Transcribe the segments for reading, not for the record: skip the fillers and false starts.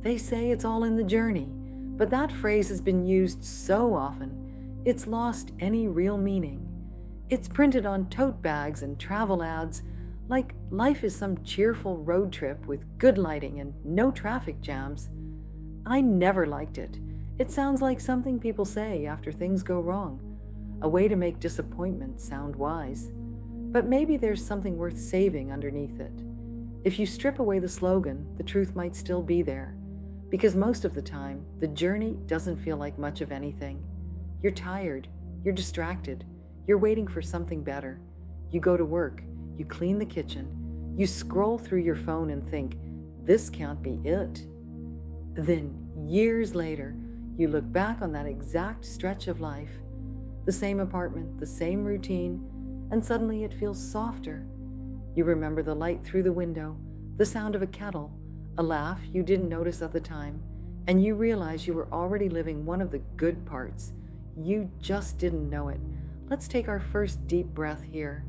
They say it's all in the journey, but that phrase has been used so often, it's lost any real meaning. It's printed on tote bags and travel ads like life is some cheerful road trip with good lighting and no traffic jams. I never liked it. It sounds like something people say after things go wrong, a way to make disappointment sound wise. But maybe there's something worth saving underneath it. If you strip away the slogan, the truth might still be there. Because most of the time, the journey doesn't feel like much of anything. You're tired, you're distracted, you're waiting for something better. You go to work, you clean the kitchen, you scroll through your phone and think, this can't be it. Then, years later, you look back on that exact stretch of life, the same apartment, the same routine, and suddenly it feels softer. You remember the light through the window, the sound of a kettle, a laugh you didn't notice at the time, and you realize you were already living one of the good parts. You just didn't know it. Let's take our first deep breath here.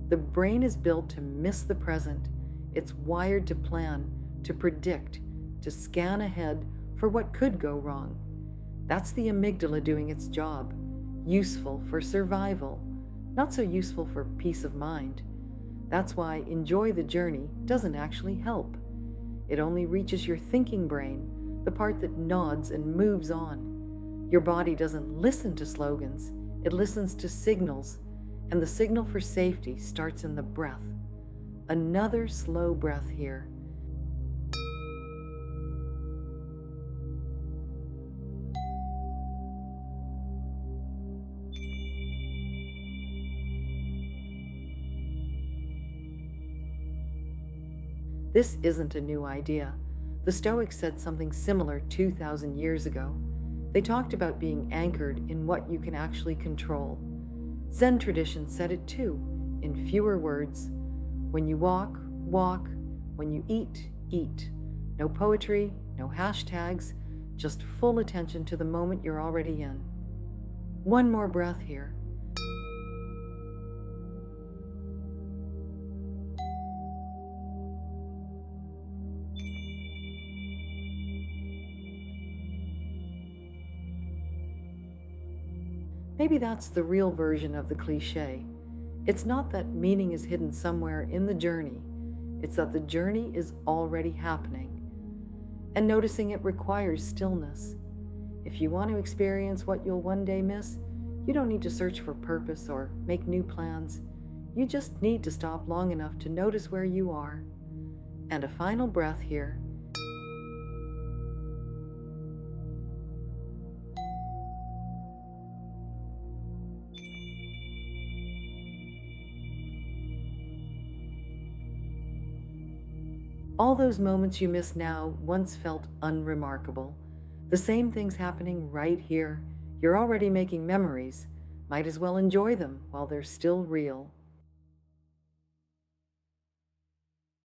The brain is built to miss the present. It's wired to plan, to predict, to scan ahead for what could go wrong. That's the amygdala doing its job, useful for survival, not so useful for peace of mind. That's why enjoy the journey doesn't actually help. It only reaches your thinking brain, the part that nods and moves on. Your body doesn't listen to slogans, it listens to signals, and the signal for safety starts in the breath. Another slow breath here. This isn't a new idea. The Stoics said something similar 2,000 years ago. They talked about being anchored in what you can actually control. Zen tradition said it too, in fewer words. When you walk, walk. When you eat, eat. No poetry, no hashtags, just full attention to the moment you're already in. One more breath here. Maybe that's the real version of the cliche. It's not that meaning is hidden somewhere in the journey. It's that the journey is already happening. And noticing it requires stillness. If you want to experience what you'll one day miss, you don't need to search for purpose or make new plans. You just need to stop long enough to notice where you are. And a final breath here. All those moments you miss now once felt unremarkable. The same thing's happening right here. You're already making memories. Might as well enjoy them while they're still real.